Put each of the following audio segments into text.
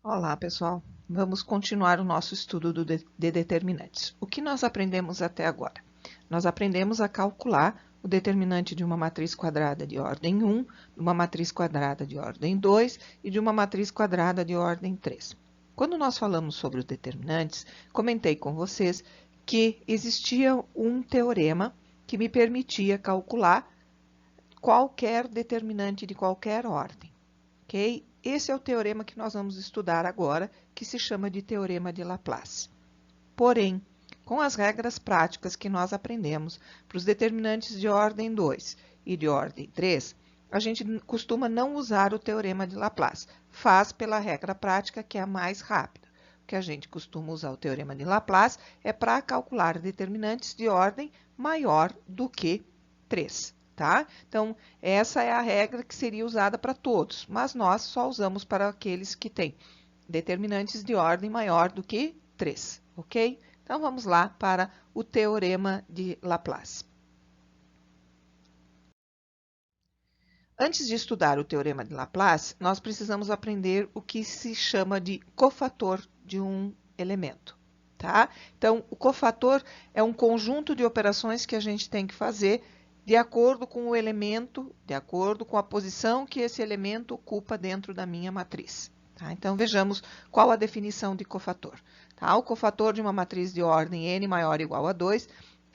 Olá, pessoal. Vamos continuar o nosso estudo de determinantes. O que nós aprendemos até agora? Nós aprendemos a calcular o determinante de uma matriz quadrada de ordem 1, de uma matriz quadrada de ordem 2 e de uma matriz quadrada de ordem 3. Quando nós falamos sobre os determinantes, comentei com vocês que existia um teorema que me permitia calcular qualquer determinante de qualquer ordem. Ok? Esse é o teorema que nós vamos estudar agora, que se chama de Teorema de Laplace. Porém, com as regras práticas que nós aprendemos para os determinantes de ordem 2 e de ordem 3, a gente costuma não usar o Teorema de Laplace. Faz pela regra prática, que é a mais rápida. O que a gente costuma usar o Teorema de Laplace é para calcular determinantes de ordem maior do que 3. Tá? Então, essa é a regra que seria usada para todos, mas nós só usamos para aqueles que têm determinantes de ordem maior do que 3, ok? Então, vamos lá para o Teorema de Laplace. Antes de estudar o Teorema de Laplace, nós precisamos aprender o que se chama de cofator de um elemento. Tá? Então, o cofator é um conjunto de operações que a gente tem que fazer de acordo com o elemento, de acordo com a posição que esse elemento ocupa dentro da minha matriz. Tá? Então, vejamos qual a definição de cofator. Tá? O cofator de uma matriz de ordem n maior ou igual a 2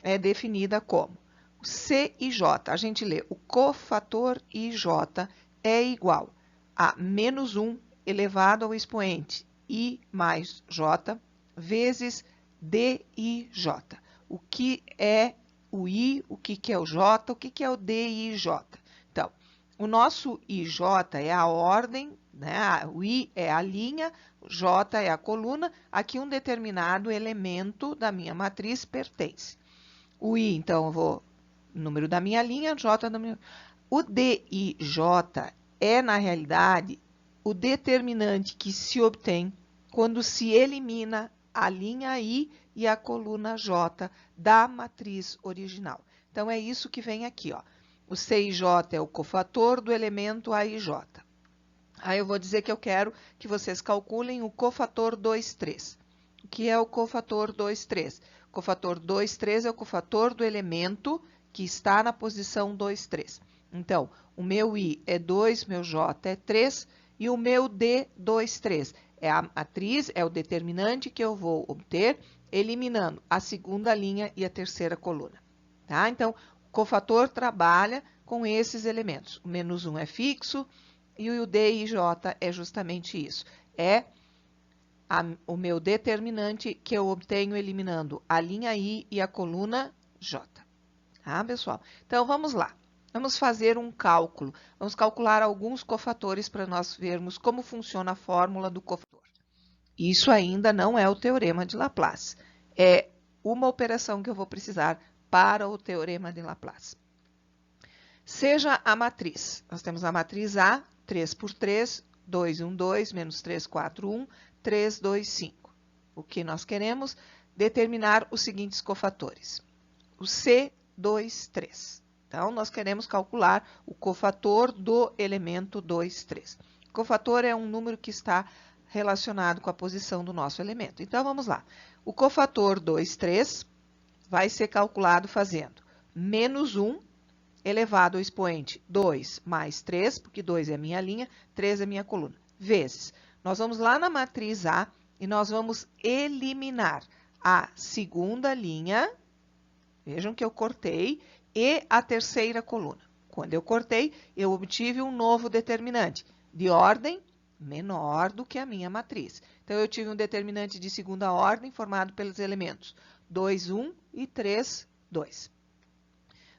é definida como C e J. A gente lê o cofator IJ é igual a menos 1 elevado ao expoente I mais J vezes DIJ. O que é o I, o que é o J, o que é o DIJ. Então, o nosso IJ é a ordem, né? O I é a linha, o J é a coluna, a que um determinado elemento da minha matriz pertence. O I, então, eu vou número da minha linha, J da minha... O DIJ é, na realidade, o determinante que se obtém quando se elimina a linha I e a coluna J da matriz original. Então, é isso que vem aqui, ó. O CIJ é o cofator do elemento AIJ. Aí eu vou dizer que eu quero que vocês calculem o cofator 2,3. O que é o cofator 2,3? O cofator 2,3 é o cofator do elemento que está na posição 2,3. Então, o meu I é 2, meu J é 3 e o meu D, 2,3. É a matriz, é o determinante que eu vou obter eliminando a segunda linha e a terceira coluna. Tá? Então, o cofator trabalha com esses elementos. O menos 1 é fixo e o D e J é justamente isso. É o meu determinante que eu obtenho eliminando a linha I e a coluna J. Tá, pessoal? Então, vamos lá. Vamos fazer um cálculo. Vamos calcular alguns cofatores para nós vermos como funciona a fórmula do cofator. Isso ainda não é o teorema de Laplace. É uma operação que eu vou precisar para o teorema de Laplace. Seja a matriz. Nós temos a matriz A, 3 por 3, 2, 1, 2, menos 3, 4, 1, 3, 2, 5. O que nós queremos? Determinar os seguintes cofatores. O C, 2, 3. Então, nós queremos calcular o cofator do elemento 2, 3. O cofator é um número que está relacionado com a posição do nosso elemento. Então, vamos lá. O cofator 2, 3 vai ser calculado fazendo menos 1 elevado ao expoente 2 mais 3, porque 2 é a minha linha, 3 é a minha coluna, vezes. Nós vamos lá na matriz A e nós vamos eliminar a segunda linha, vejam que eu cortei, e a terceira coluna. Quando eu cortei, eu obtive um novo determinante de ordem menor do que a minha matriz. Então, eu tive um determinante de segunda ordem formado pelos elementos 2, 1 e 3, 2.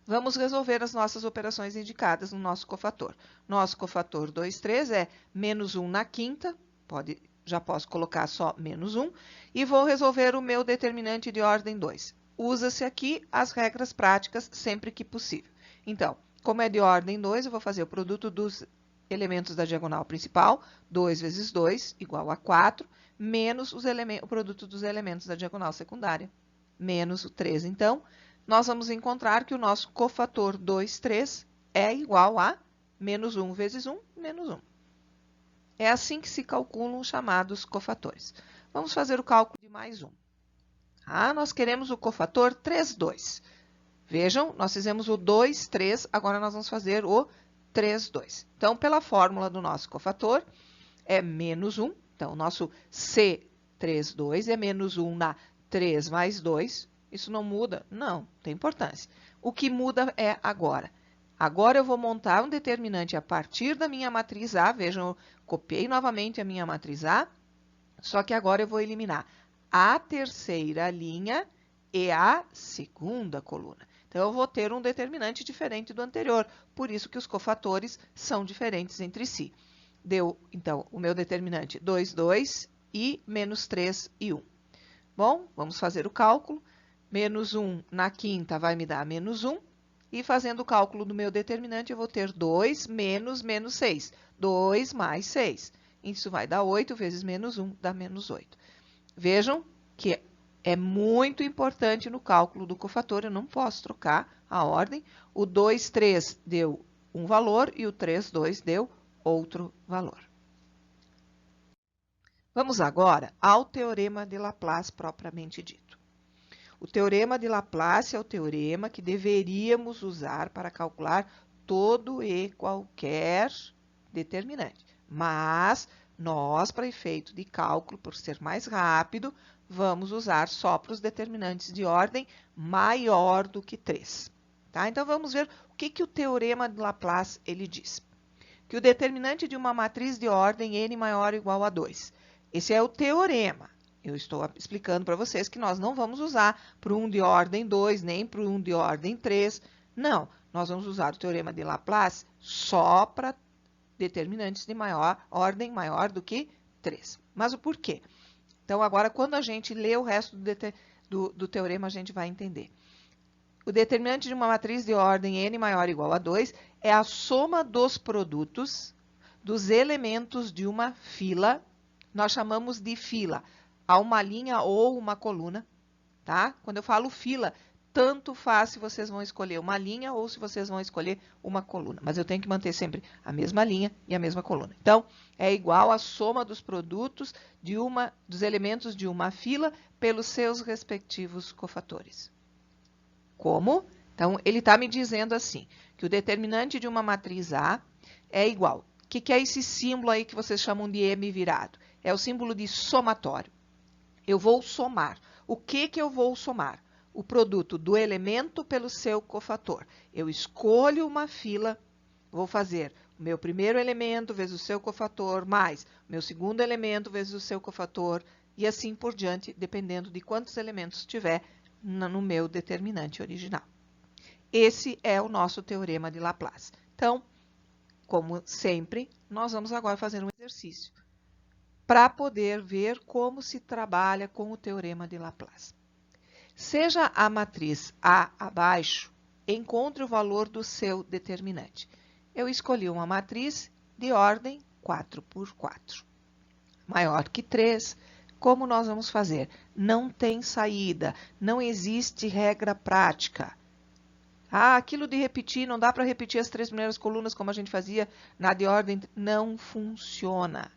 Vamos resolver as nossas operações indicadas no nosso cofator. Nosso cofator 2, 3 é menos 1 na quinta, já posso colocar só menos 1, e vou resolver o meu determinante de ordem 2. Usa-se aqui as regras práticas sempre que possível. Então, como é de ordem 2, eu vou fazer o produto dos elementos da diagonal principal, 2 vezes 2, igual a 4, menos o produto dos elementos da diagonal secundária, menos o 3, então, nós vamos encontrar que o nosso cofator 2, 3 é igual a menos 1 vezes 1, menos 1. É assim que se calculam os chamados cofatores. Vamos fazer o cálculo de mais um. Nós queremos o cofator 3, 2. Vejam, nós fizemos o 2, 3, agora nós vamos fazer o 3, 2. Então, pela fórmula do nosso cofator, é menos 1. Então, o nosso C3, 2 é menos 1 na 3 mais 2. Isso não muda? Não, tem importância. O que muda é agora. Agora eu vou montar um determinante a partir da minha matriz A. Vejam, eu copiei novamente a minha matriz A, só que agora eu vou eliminar a terceira linha e a segunda coluna. Então, eu vou ter um determinante diferente do anterior, por isso que os cofatores são diferentes entre si. Deu, então, o meu determinante 2, 2 e menos 3 e 1. Bom, vamos fazer o cálculo. Menos 1 na quinta vai me dar menos 1. E fazendo o cálculo do meu determinante, eu vou ter 2 menos 6. 2 mais 6. Isso vai dar 8 vezes menos 1, dá menos 8. Vejam que é muito importante no cálculo do cofator, eu não posso trocar a ordem. O 2, 3 deu um valor e o 3, 2 deu outro valor. Vamos agora ao teorema de Laplace propriamente dito. O teorema de Laplace é o teorema que deveríamos usar para calcular todo e qualquer determinante. Mas nós, para efeito de cálculo, por ser mais rápido, vamos usar só para os determinantes de ordem maior do que 3. Tá? Então, vamos ver o que o teorema de Laplace ele diz. Que o determinante de uma matriz de ordem n maior ou igual a 2. Esse é o teorema. Eu estou explicando para vocês que nós não vamos usar para um de ordem 2, nem para um de ordem 3. Não, nós vamos usar o teorema de Laplace só para determinantes de ordem maior do que 3. Mas o porquê? Então, agora, quando a gente lê o resto do teorema, a gente vai entender. O determinante de uma matriz de ordem n maior ou igual a 2 é a soma dos produtos dos elementos de uma fila. Nós chamamos de fila a uma linha ou uma coluna, tá? Quando eu falo fila, tanto faz se vocês vão escolher uma linha ou se vocês vão escolher uma coluna. Mas eu tenho que manter sempre a mesma linha e a mesma coluna. Então, é igual a soma dos produtos dos elementos de uma fila pelos seus respectivos cofatores. Como? Então, ele está me dizendo assim, que o determinante de uma matriz A é igual. O que é esse símbolo aí que vocês chamam de M virado? É o símbolo de somatório. Eu vou somar. O que eu vou somar? O produto do elemento pelo seu cofator. Eu escolho uma fila, vou fazer o meu primeiro elemento vezes o seu cofator, mais o meu segundo elemento vezes o seu cofator, e assim por diante, dependendo de quantos elementos tiver no meu determinante original. Esse é o nosso teorema de Laplace. Então, como sempre, nós vamos agora fazer um exercício para poder ver como se trabalha com o teorema de Laplace. Seja a matriz A abaixo, encontre o valor do seu determinante. Eu escolhi uma matriz de ordem 4 por 4. Maior que 3, como nós vamos fazer? Não tem saída, não existe regra prática. Aquilo de repetir, não dá para repetir as 3 primeiras colunas como a gente fazia na de ordem, não funciona.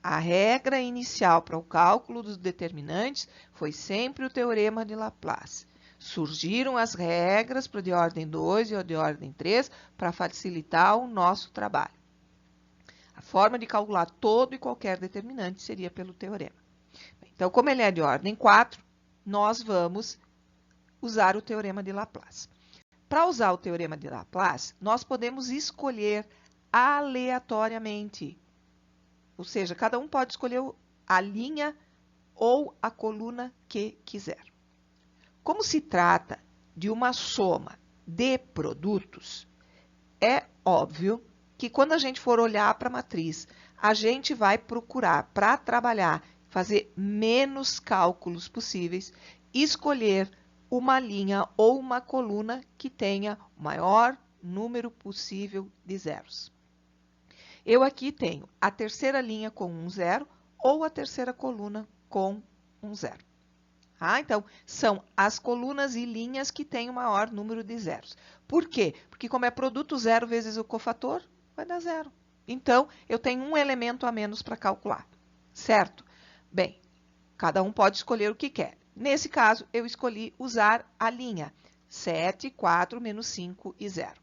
A regra inicial para o cálculo dos determinantes foi sempre o teorema de Laplace. Surgiram as regras para o de ordem 2 e o de ordem 3 para facilitar o nosso trabalho. A forma de calcular todo e qualquer determinante seria pelo teorema. Então, como ele é de ordem 4, nós vamos usar o teorema de Laplace. Para usar o teorema de Laplace, nós podemos escolher aleatoriamente. Ou seja, cada um pode escolher a linha ou a coluna que quiser. Como se trata de uma soma de produtos, é óbvio que quando a gente for olhar para a matriz, a gente vai procurar, para trabalhar, fazer menos cálculos possíveis, escolher uma linha ou uma coluna que tenha o maior número possível de zeros. Eu aqui tenho a terceira linha com um zero ou a terceira coluna com um zero. Então, são as colunas e linhas que têm o maior número de zeros. Por quê? Porque como é produto zero vezes o cofator, vai dar zero. Então, eu tenho um elemento a menos para calcular, certo? Bem, cada um pode escolher o que quer. Nesse caso, eu escolhi usar a linha 7, 4, menos 5 e 0.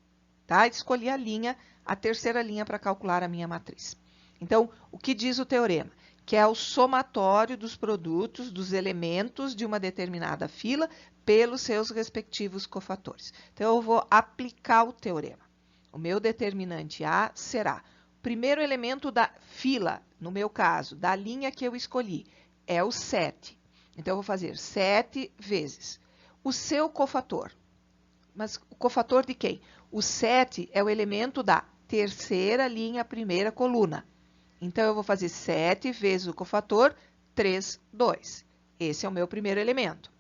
Tá? Escolhi a linha, a terceira linha para calcular a minha matriz. Então, o que diz o teorema? Que é o somatório dos produtos dos elementos de uma determinada fila pelos seus respectivos cofatores. Então, eu vou aplicar o teorema. O meu determinante A será o primeiro elemento da fila, no meu caso, da linha que eu escolhi, é o 7. Então, eu vou fazer 7 vezes o seu cofator. Mas o cofator de quem? O 7 é o elemento da terceira linha, primeira coluna. Então, eu vou fazer 7 vezes o cofator, 3, 2. Esse é o meu primeiro elemento.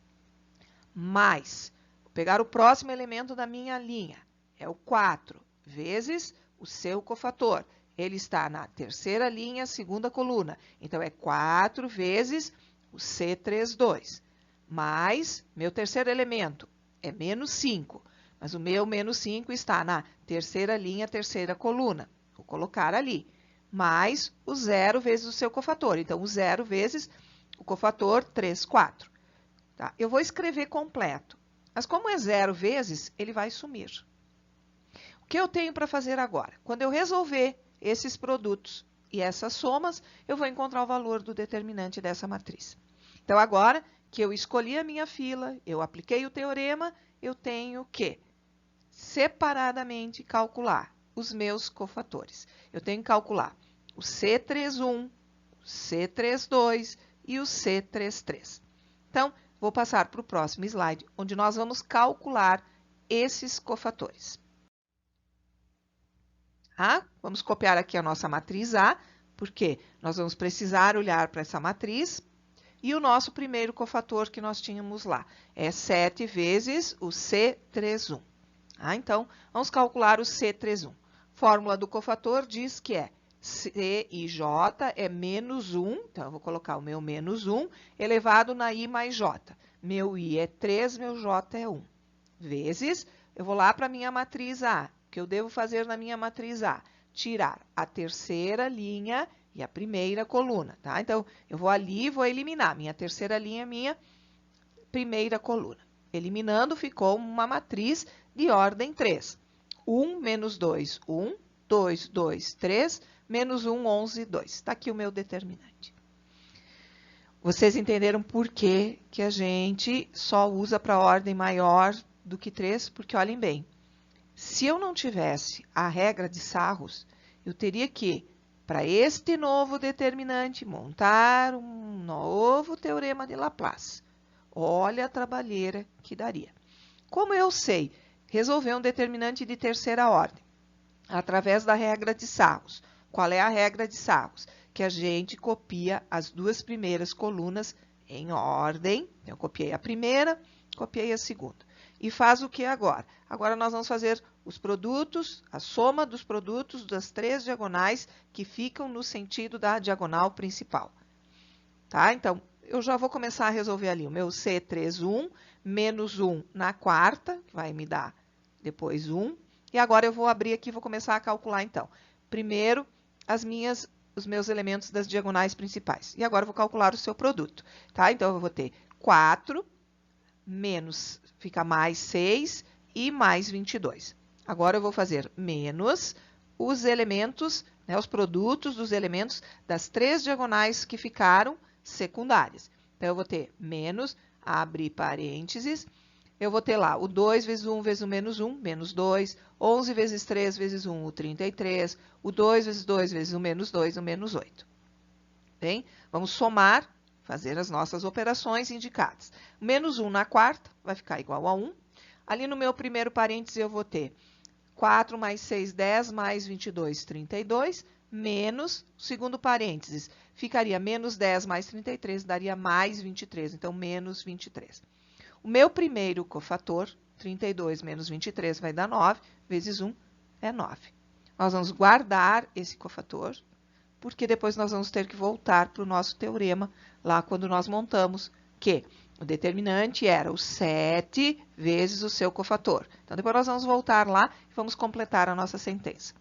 Mais, vou pegar o próximo elemento da minha linha, é o 4, vezes o seu cofator. Ele está na terceira linha, segunda coluna. Então, é 4 vezes o C32. Mais, meu terceiro elemento é menos 5. Mas o meu menos 5 está na terceira linha, terceira coluna. Vou colocar ali. Mais o 0 vezes o seu cofator. Então, o 0 vezes o cofator, 3, 4. Tá? Eu vou escrever completo. Mas como é 0 vezes, ele vai sumir. O que eu tenho para fazer agora? Quando eu resolver esses produtos e essas somas, eu vou encontrar o valor do determinante dessa matriz. Então, agora que eu escolhi a minha fila, eu apliquei o teorema, eu tenho que separadamente calcular os meus cofatores. Eu tenho que calcular o C31, o C32 e o C33. Então, vou passar para o próximo slide, onde nós vamos calcular esses cofatores. Vamos copiar aqui a nossa matriz A, porque nós vamos precisar olhar para essa matriz. E o nosso primeiro cofator que nós tínhamos lá é 7 vezes o C31. Então, vamos calcular o C31. Fórmula do cofator diz que é C e J é menos 1, então eu vou colocar o meu menos 1, elevado na I mais J. Meu I é 3, meu J é 1. Vezes, eu vou lá para a minha matriz A. O que eu devo fazer na minha matriz A? Tirar a terceira linha e a primeira coluna, tá? Então, eu vou ali e vou eliminar. Minha terceira linha, minha primeira coluna. Eliminando, ficou uma matriz de ordem 3. 1 menos 2, 1. 2, 2, 3. Menos 1, 11, 2. Está aqui o meu determinante. Vocês entenderam por que que a gente só usa para ordem maior do que 3? Porque, olhem bem, se eu não tivesse a regra de Sarros, eu teria que, para este novo determinante, montar um novo teorema de Laplace. Olha a trabalheira que daria. Como eu sei resolver um determinante de terceira ordem? Através da regra de Sarros. Qual é a regra de Sarros? Que a gente copia as duas primeiras colunas em ordem. Eu copiei a primeira, copiei a segunda. E faz o que agora? Agora nós vamos fazer os produtos, a soma dos produtos das três diagonais que ficam no sentido da diagonal principal. Tá? Então, eu já vou começar a resolver ali o meu C31 menos 1 na quarta, que vai me dar depois 1. E agora eu vou abrir aqui e vou começar a calcular, então. Primeiro, os meus elementos das diagonais principais. E agora eu vou calcular o seu produto. Tá? Então, eu vou ter 4 menos, fica mais 6 e mais 22. Agora eu vou fazer menos os elementos, né, os produtos dos elementos das três diagonais que ficaram secundárias. Então, eu vou ter menos, abre parênteses, eu vou ter lá o 2 vezes 1 vezes o menos 1, menos 2, 11 vezes 3 vezes 1, o 33, o 2 vezes 2 vezes o menos 2, o menos 8. Bem, vamos somar, fazer as nossas operações indicadas. Menos 1 na quarta vai ficar igual a 1. Ali no meu primeiro parêntese eu vou ter 4 mais 6, 10, mais 22, 32, menos, segundo parênteses, ficaria menos 10 mais 33, daria mais 23, então menos 23. O meu primeiro cofator, 32 menos 23, vai dar 9, vezes 1 é 9. Nós vamos guardar esse cofator, porque depois nós vamos ter que voltar para o nosso teorema, lá quando nós montamos que o determinante era o 7 vezes o seu cofator. Então, depois nós vamos voltar lá e vamos completar a nossa sentença.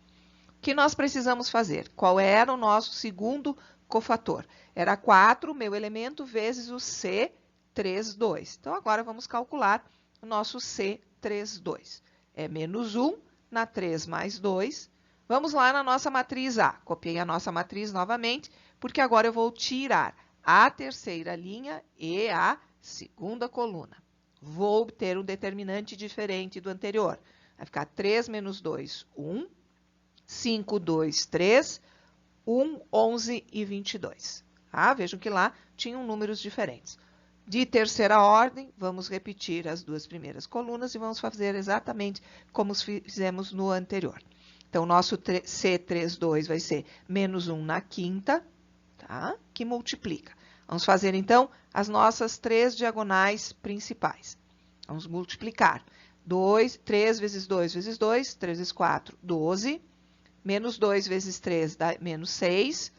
que nós precisamos fazer? Qual era o nosso segundo cofator? Era 4, meu elemento, vezes o C32. Então, agora vamos calcular o nosso C32. É menos 1 na 3 mais 2. Vamos lá na nossa matriz A. Copiei a nossa matriz novamente, porque agora eu vou tirar a terceira linha e a segunda coluna. Vou obter um determinante diferente do anterior. Vai ficar 3 menos 2, 1. 5, 2, 3, 1, 11 e 22. Ah, vejam que lá tinham números diferentes. De terceira ordem, vamos repetir as duas primeiras colunas e vamos fazer exatamente como fizemos no anterior. Então, nosso C32 vai ser menos 1 na quinta, tá? Que multiplica. Vamos fazer, então, as nossas 3 diagonais principais. Vamos multiplicar. 3 vezes 2 vezes 2, 3 vezes 4, 12. Menos 2 vezes 3 dá menos 6.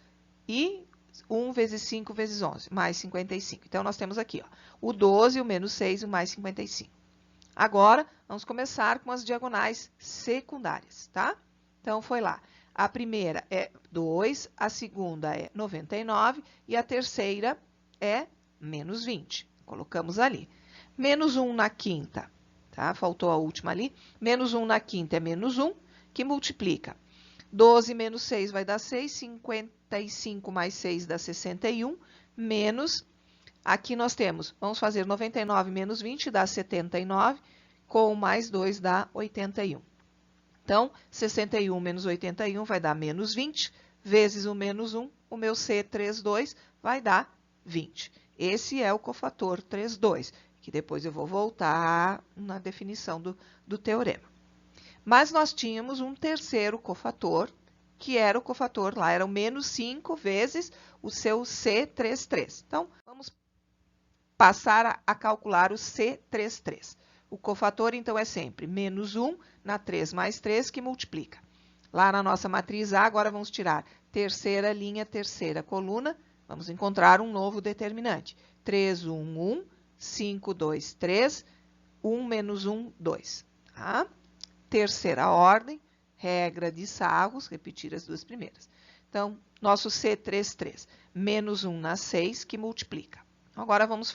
E 1 vezes 5 vezes 11, mais 55. Então, nós temos aqui ó, o 12, o menos 6 e o mais 55. Agora, vamos começar com as diagonais secundárias, tá? Então, foi lá. A primeira é 2, a segunda é 99 e a terceira é menos 20. Colocamos ali. Menos 1 na quinta, tá? Faltou a última ali. Menos 1 na quinta é menos 1, que multiplica. 12 menos 6 vai dar 6, 55 mais 6 dá 61, menos, aqui nós temos, vamos fazer 99 menos 20 dá 79, com mais 2 dá 81. Então, 61 menos 81 vai dar menos 20, vezes o menos 1, o meu C32 vai dar 20. Esse é o cofator 32, que depois eu vou voltar na definição do teorema. Mas nós tínhamos um terceiro cofator, que era o cofator lá, era o menos 5 vezes o seu C33. Então, vamos passar a calcular o C33. O cofator, então, é sempre menos 1 na 3 mais 3, que multiplica. Lá na nossa matriz A, agora vamos tirar terceira linha, terceira coluna, vamos encontrar um novo determinante. 3, 1, 1, 5, 2, 3, 1 menos 1, 2. Tá? Terceira ordem, regra de Sarros, repetir as duas primeiras. Então, nosso C33, menos 1 na 6, que multiplica. Agora, vamos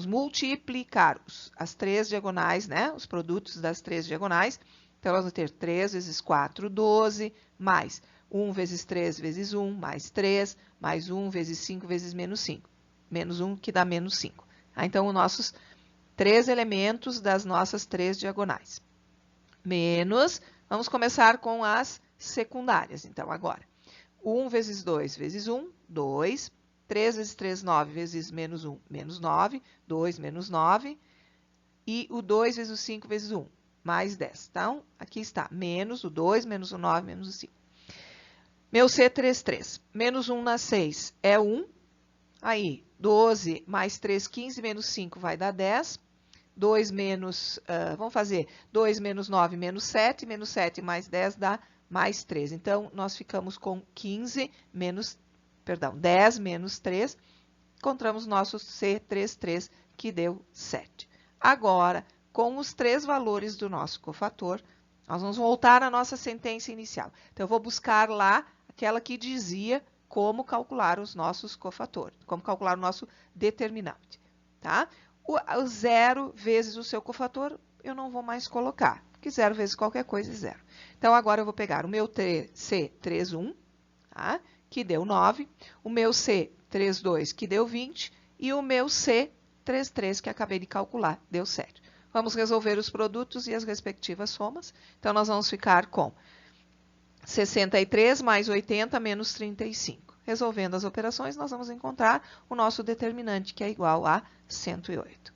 multiplicar as três diagonais, né? Os produtos das três diagonais. Então, nós vamos ter 3 vezes 4, 12, mais 1 vezes 3 vezes 1, mais 3, mais 1 vezes 5 vezes menos 5. Menos 1, que dá menos 5. Então, os nossos três elementos das nossas três diagonais. Menos, vamos começar com as secundárias, então, agora. 1 vezes 2 vezes 1, 2. 3 vezes 3, 9 vezes menos 1, menos 9. 2 menos 9. E o 2 vezes o 5 vezes 1, mais 10. Então, aqui está, menos o 2, menos o 9, menos o 5. Meu C33, menos 1 na 6 é 1. Aí, 12 mais 3, 15, menos 5 vai dar 10. 2 menos, vamos fazer 2 menos 9 menos 7 mais 10 dá mais 3. Então, nós ficamos com 10 menos 3, encontramos nosso C33, que deu 7. Agora, com os três valores do nosso cofator, nós vamos voltar à nossa sentença inicial. Então, eu vou buscar lá aquela que dizia como calcular os nossos cofatores, como calcular o nosso determinante, tá? O 0 vezes o seu cofator, eu não vou mais colocar, porque 0 vezes qualquer coisa é 0. Então, agora eu vou pegar o meu C31, tá? Que deu 9, o meu C32, que deu 20, e o meu C33, que acabei de calcular, deu 7. Vamos resolver os produtos e as respectivas somas. Então, nós vamos ficar com 63 mais 80 menos 35. Resolvendo as operações, nós vamos encontrar o nosso determinante, que é igual a 108.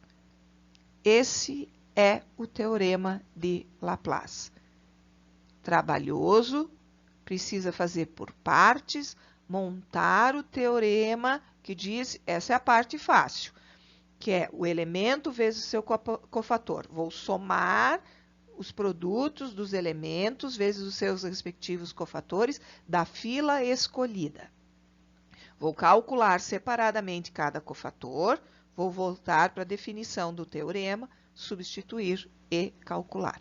Esse é o teorema de Laplace. Trabalhoso, precisa fazer por partes, montar o teorema que diz, essa é a parte fácil, que é o elemento vezes o seu cofator. Vou somar os produtos dos elementos vezes os seus respectivos cofatores da fila escolhida. Vou calcular separadamente cada cofator, vou voltar para a definição do teorema, substituir e calcular.